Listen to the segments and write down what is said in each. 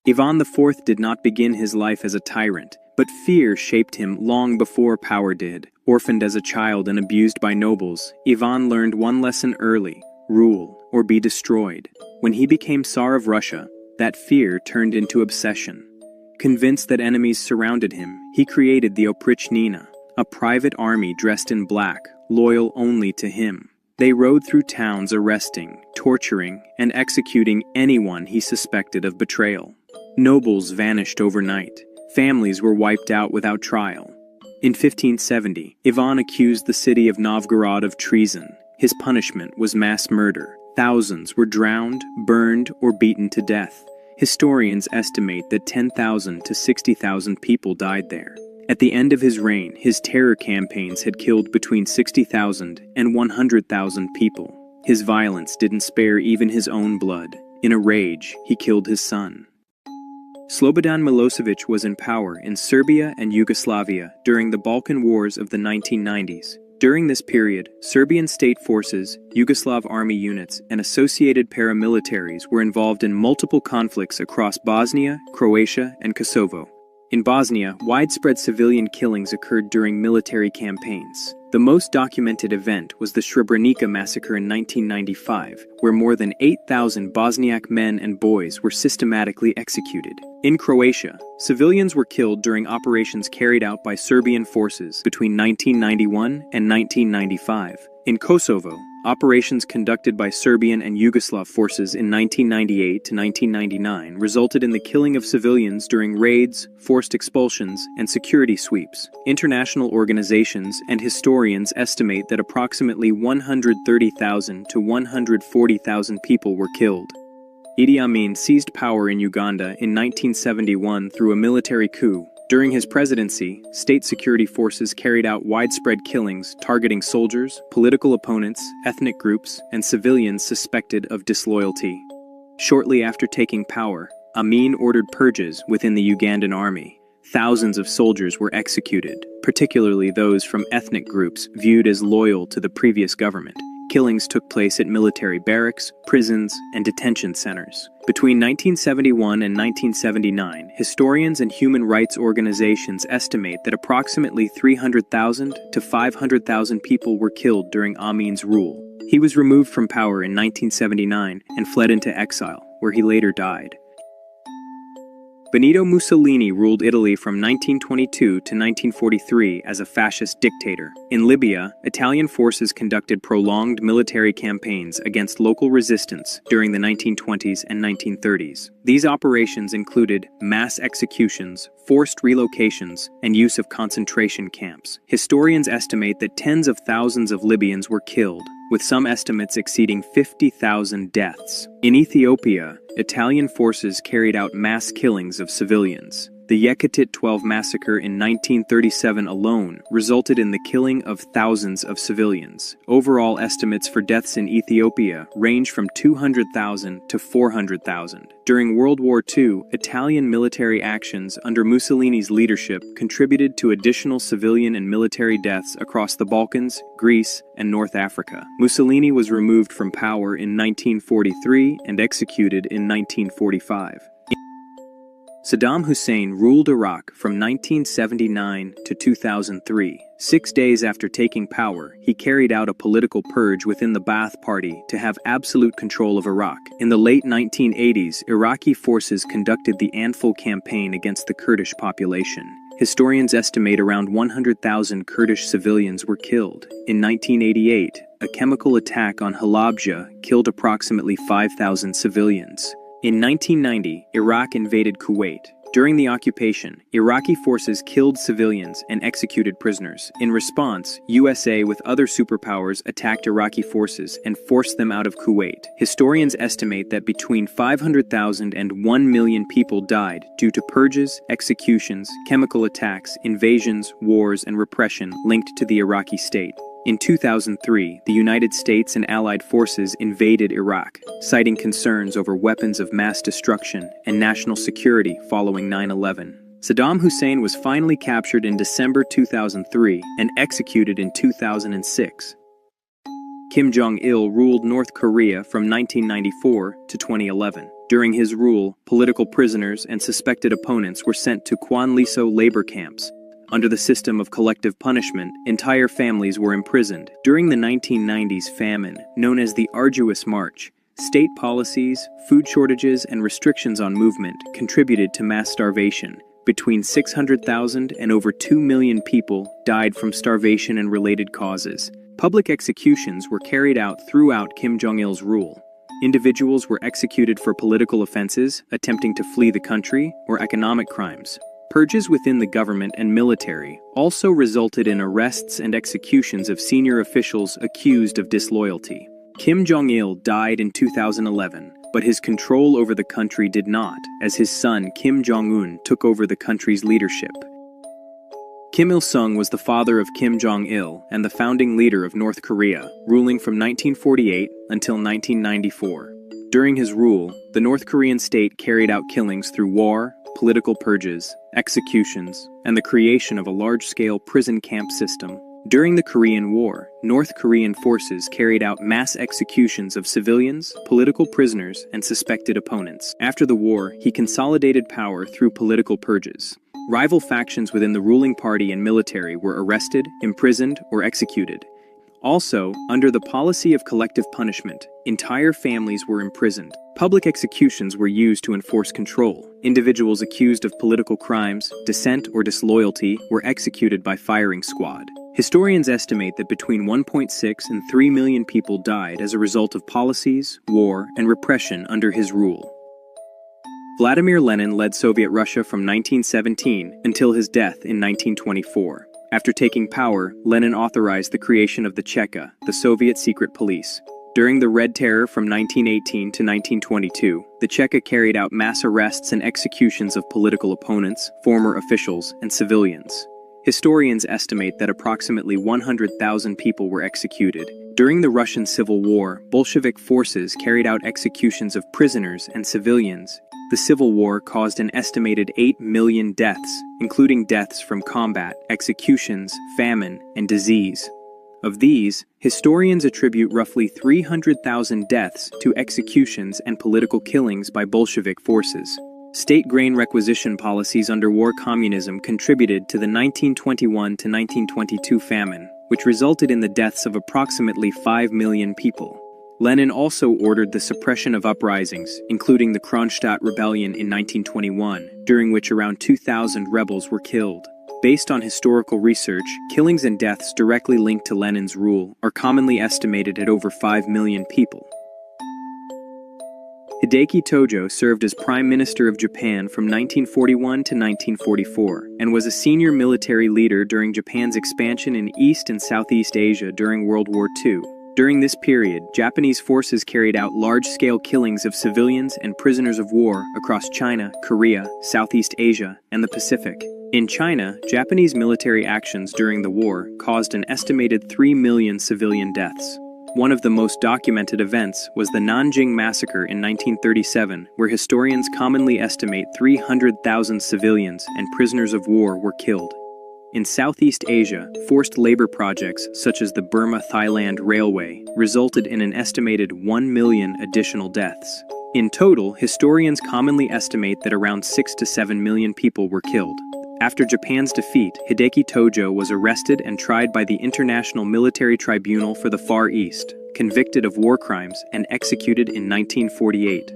Ivan IV did not begin his life as a tyrant, but fear shaped him long before power did. Orphaned as a child and abused by nobles, Ivan learned one lesson early: rule or be destroyed. When he became Tsar of Russia, that fear turned into obsession. Convinced that enemies surrounded him, he created the Oprichnina, a private army dressed in black, loyal only to him. They rode through towns arresting, torturing, and executing anyone he suspected of betrayal. Nobles vanished overnight. Families were wiped out without trial. In 1570, Ivan accused the city of Novgorod of treason. His punishment was mass murder. Thousands were drowned, burned, or beaten to death. Historians estimate that 10,000 to 60,000 people died there. At the end of his reign, his terror campaigns had killed between 60,000 and 100,000 people. His violence didn't spare even his own blood. In a rage, he killed his son. Slobodan Milošević was in power in Serbia and Yugoslavia during the Balkan Wars of the 1990s. During this period, Serbian state forces, Yugoslav army units, and associated paramilitaries were involved in multiple conflicts across Bosnia, Croatia, and Kosovo. In Bosnia, widespread civilian killings occurred during military campaigns. The most documented event was the Srebrenica massacre in 1995, where more than 8,000 Bosniak men and boys were systematically executed. In Croatia, civilians were killed during operations carried out by Serbian forces between 1991 and 1995. In Kosovo, operations conducted by Serbian and Yugoslav forces in 1998 to 1999 resulted in the killing of civilians during raids, forced expulsions, and security sweeps. International organizations and historians estimate that approximately 130,000 to 140,000 people were killed. Idi Amin seized power in Uganda in 1971 through a military coup. During his presidency, state security forces carried out widespread killings targeting soldiers, political opponents, ethnic groups, and civilians suspected of disloyalty. Shortly after taking power, Amin ordered purges within the Ugandan army. Thousands of soldiers were executed, particularly those from ethnic groups viewed as loyal to the previous government. Killings took place at military barracks, prisons, and detention centers. Between 1971 and 1979, historians and human rights organizations estimate that approximately 300,000 to 500,000 people were killed during Amin's rule. He was removed from power in 1979 and fled into exile, where he later died. Benito Mussolini ruled Italy from 1922 to 1943 as a fascist dictator. In Libya, Italian forces conducted prolonged military campaigns against local resistance during the 1920s and 1930s. These operations included mass executions, forced relocations, and use of concentration camps. Historians estimate that tens of thousands of Libyans were killed, with some estimates exceeding 50,000 deaths. In Ethiopia, Italian forces carried out mass killings of civilians. The Yekatit 12 massacre in 1937 alone resulted in the killing of thousands of civilians. Overall estimates for deaths in Ethiopia range from 200,000 to 400,000. During World War II, Italian military actions under Mussolini's leadership contributed to additional civilian and military deaths across the Balkans, Greece, and North Africa. Mussolini was removed from power in 1943 and executed in 1945. Saddam Hussein ruled Iraq from 1979 to 2003. 6 days after taking power, he carried out a political purge within the Ba'ath Party to have absolute control of Iraq. In the late 1980s, Iraqi forces conducted the Anfal campaign against the Kurdish population. Historians estimate around 100,000 Kurdish civilians were killed. In 1988, a chemical attack on Halabja killed approximately 5,000 civilians. In 1990, Iraq invaded Kuwait. During the occupation, Iraqi forces killed civilians and executed prisoners. In response, USA with other superpowers attacked Iraqi forces and forced them out of Kuwait. Historians estimate that between 500,000 and 1 million people died due to purges, executions, chemical attacks, invasions, wars, and repression linked to the Iraqi state. In 2003, the United States and Allied forces invaded Iraq, citing concerns over weapons of mass destruction and national security following 9/11. Saddam Hussein was finally captured in December 2003 and executed in 2006. Kim Jong-il ruled North Korea from 1994 to 2011. During his rule, political prisoners and suspected opponents were sent to Kwan Liso labor camps. Under the system of collective punishment, entire families were imprisoned. During the 1990s famine, known as the Arduous March, state policies, food shortages, and restrictions on movement contributed to mass starvation. Between 600,000 and over 2 million people died from starvation and related causes. Public executions were carried out throughout Kim Jong-il's rule. Individuals were executed for political offenses, attempting to flee the country, or economic crimes. Purges within the government and military also resulted in arrests and executions of senior officials accused of disloyalty. Kim Jong-il died in 2011, but his control over the country did not, as his son Kim Jong-un took over the country's leadership. Kim Il-sung was the father of Kim Jong-il and the founding leader of North Korea, ruling from 1948 until 1994. During his rule, the North Korean state carried out killings through war, political purges, executions, and the creation of a large-scale prison camp system. During the Korean War, North Korean forces carried out mass executions of civilians, political prisoners, and suspected opponents. After the war, he consolidated power through political purges. Rival factions within the ruling party and military were arrested, imprisoned, or executed. Also, under the policy of collective punishment, entire families were imprisoned. Public executions were used to enforce control. Individuals accused of political crimes, dissent, or disloyalty were executed by firing squad. Historians estimate that between 1.6 and 3 million people died as a result of policies, war, and repression under his rule. Vladimir Lenin led Soviet Russia from 1917 until his death in 1924. After taking power, Lenin authorized the creation of the Cheka, the Soviet secret police. During the Red Terror from 1918 to 1922, the Cheka carried out mass arrests and executions of political opponents, former officials, and civilians. Historians estimate that approximately 100,000 people were executed. During the Russian Civil War, Bolshevik forces carried out executions of prisoners and civilians. The Civil War caused an estimated 8 million deaths, including deaths from combat, executions, famine, and disease. Of these, historians attribute roughly 300,000 deaths to executions and political killings by Bolshevik forces. State grain requisition policies under war communism contributed to the 1921 to 1922 famine, which resulted in the deaths of approximately 5 million people. Lenin also ordered the suppression of uprisings, including the Kronstadt Rebellion in 1921, during which around 2,000 rebels were killed. Based on historical research, killings and deaths directly linked to Lenin's rule are commonly estimated at over 5 million people. Hideki Tojo served as Prime Minister of Japan from 1941 to 1944 and was a senior military leader during Japan's expansion in East and Southeast Asia during World War II. During this period, Japanese forces carried out large-scale killings of civilians and prisoners of war across China, Korea, Southeast Asia, and the Pacific. In China, Japanese military actions during the war caused an estimated 3 million civilian deaths. One of the most documented events was the Nanjing Massacre in 1937, where historians commonly estimate 300,000 civilians and prisoners of war were killed. In Southeast Asia, forced labor projects such as the Burma-Thailand Railway resulted in an estimated 1 million additional deaths. In total, historians commonly estimate that around 6 to 7 million people were killed. After Japan's defeat, Hideki Tojo was arrested and tried by the International Military Tribunal for the Far East, convicted of war crimes, and executed in 1948.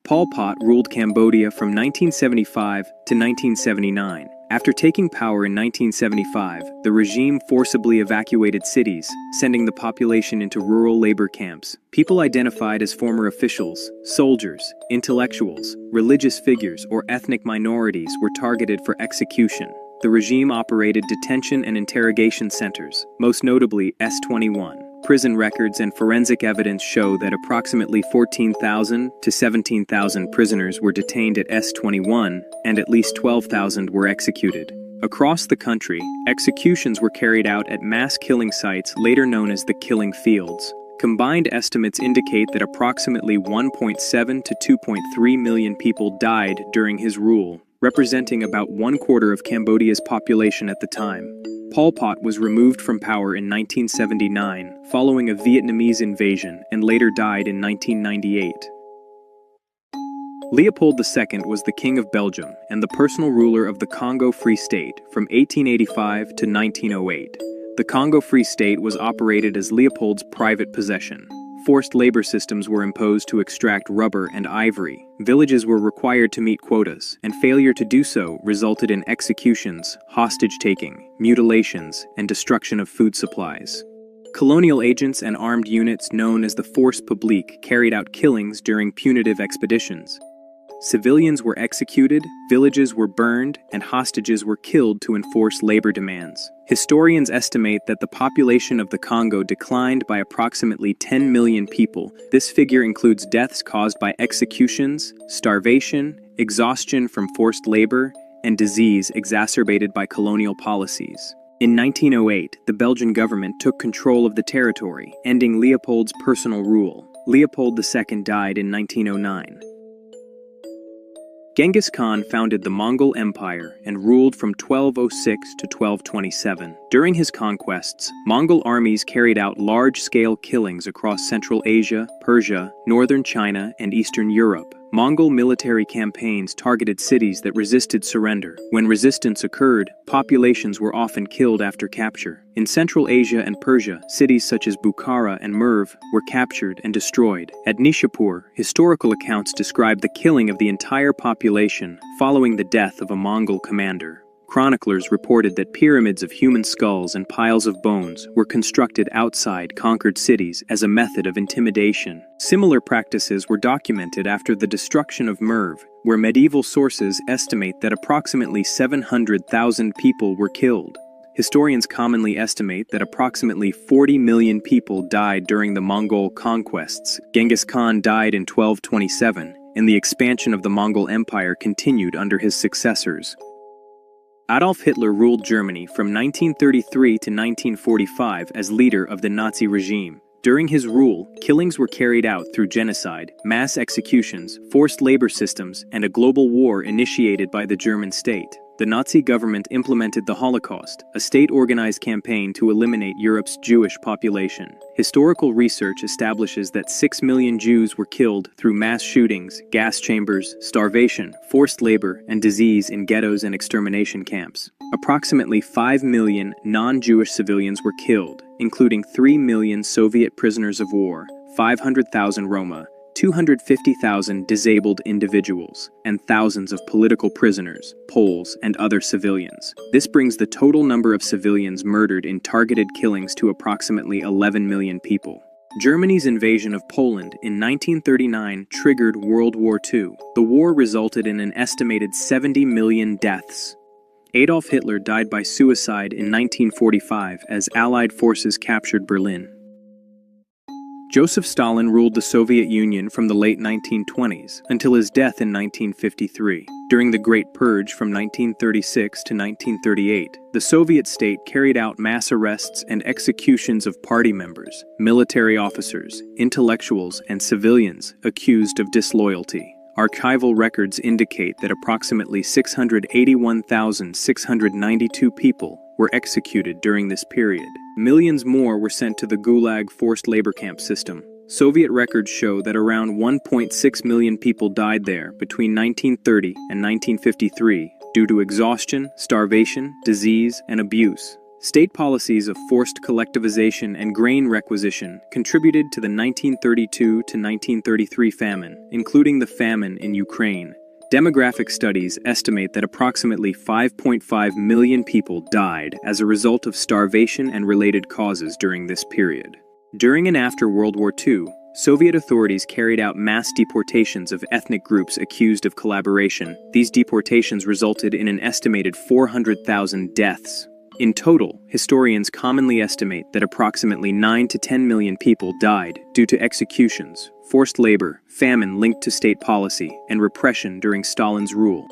Pol Pot ruled Cambodia from 1975 to 1979. After taking power in 1975, the regime forcibly evacuated cities, sending the population into rural labor camps. People identified as former officials, soldiers, intellectuals, religious figures, or ethnic minorities were targeted for execution. The regime operated detention and interrogation centers, most notably S-21. Prison records and forensic evidence show that approximately 14,000 to 17,000 prisoners were detained at S-21, and at least 12,000 were executed. Across the country, executions were carried out at mass killing sites later known as the killing fields. Combined estimates indicate that approximately 1.7 to 2.3 million people died during his rule, representing about 1/4 of Cambodia's population at the time. Pol Pot was removed from power in 1979 following a Vietnamese invasion and later died in 1998. Leopold II was the King of Belgium and the personal ruler of the Congo Free State from 1885 to 1908. The Congo Free State was operated as Leopold's private possession. Forced labor systems were imposed to extract rubber and ivory. Villages were required to meet quotas, and failure to do so resulted in executions, hostage-taking, mutilations, and destruction of food supplies. Colonial agents and armed units known as the Force Publique carried out killings during punitive expeditions. Civilians were executed, villages were burned, and hostages were killed to enforce labor demands. Historians estimate that the population of the Congo declined by approximately 10 million people. This figure includes deaths caused by executions, starvation, exhaustion from forced labor, and disease exacerbated by colonial policies. In 1908, the Belgian government took control of the territory, ending Leopold's personal rule. Leopold II died in 1909. Genghis Khan founded the Mongol Empire and ruled from 1206 to 1227. During his conquests, Mongol armies carried out large-scale killings across Central Asia, Persia, northern China, and Eastern Europe. Mongol military campaigns targeted cities that resisted surrender. When resistance occurred, populations were often killed after capture. In Central Asia and Persia, cities such as Bukhara and Merv were captured and destroyed. At Nishapur, historical accounts describe the killing of the entire population following the death of a Mongol commander. Chroniclers reported that pyramids of human skulls and piles of bones were constructed outside conquered cities as a method of intimidation. Similar practices were documented after the destruction of Merv, where medieval sources estimate that approximately 700,000 people were killed. Historians commonly estimate that approximately 40 million people died during the Mongol conquests. Genghis Khan died in 1227, and the expansion of the Mongol Empire continued under his successors. Adolf Hitler ruled Germany from 1933 to 1945 as leader of the Nazi regime. During his rule, killings were carried out through genocide, mass executions, forced labor systems, and a global war initiated by the German state. The Nazi government implemented the Holocaust, a state-organized campaign to eliminate Europe's Jewish population. Historical research establishes that 6 million Jews were killed through mass shootings, gas chambers, starvation, forced labor, and disease in ghettos and extermination camps. Approximately 5 million non-Jewish civilians were killed, including 3 million Soviet prisoners of war, 500,000 Roma, 250,000 disabled individuals, and thousands of political prisoners, Poles, and other civilians. This brings the total number of civilians murdered in targeted killings to approximately 11 million people. Germany's invasion of Poland in 1939 triggered World War II. The war resulted in an estimated 70 million deaths. Adolf Hitler died by suicide in 1945 as Allied forces captured Berlin. Joseph Stalin ruled the Soviet Union from the late 1920s until his death in 1953. During the Great Purge from 1936 to 1938, the Soviet state carried out mass arrests and executions of party members, military officers, intellectuals, and civilians accused of disloyalty. Archival records indicate that approximately 681,692 people were executed during this period. Millions more were sent to the Gulag forced labor camp system. Soviet records show that around 1.6 million people died there between 1930 and 1953 due to exhaustion, starvation, disease, and abuse. State policies of forced collectivization and grain requisition contributed to the 1932 to 1933 famine, including the famine in Ukraine. Demographic studies estimate that approximately 5.5 million people died as a result of starvation and related causes during this period. During and after World War II, Soviet authorities carried out mass deportations of ethnic groups accused of collaboration. These deportations resulted in an estimated 400,000 deaths. In total, historians commonly estimate that approximately 9 to 10 million people died due to executions, forced labor, famine linked to state policy, and repression during Stalin's rule.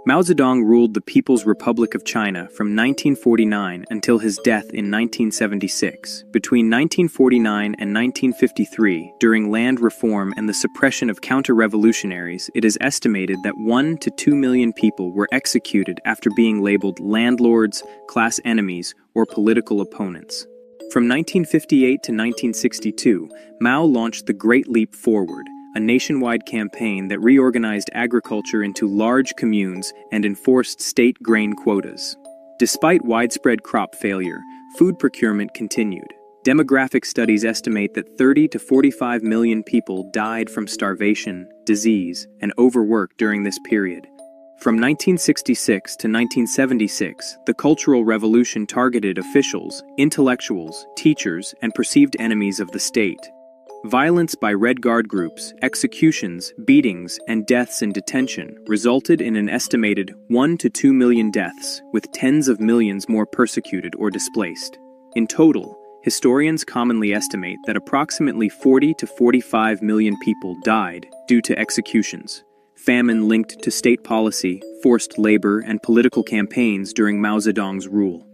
Mao Zedong ruled the People's Republic of China from 1949 until his death in 1976. Between 1949 and 1953, during land reform and the suppression of counter-revolutionaries, it is estimated that 1 to 2 million people were executed after being labeled landlords, class enemies, or political opponents. From 1958 to 1962, Mao launched the Great Leap Forward, a nationwide campaign that reorganized agriculture into large communes and enforced state grain quotas. Despite widespread crop failure, food procurement continued. Demographic studies estimate that 30 to 45 million people died from starvation, disease, and overwork during this period. From 1966 to 1976, the Cultural Revolution targeted officials, intellectuals, teachers, and perceived enemies of the state. Violence by Red Guard groups, executions, beatings, and deaths in detention resulted in an estimated 1 to 2 million deaths, with tens of millions more persecuted or displaced. In total, historians commonly estimate that approximately 40 to 45 million people died due to executions. Famine linked to state policy, forced labor, and political campaigns during Mao Zedong's rule.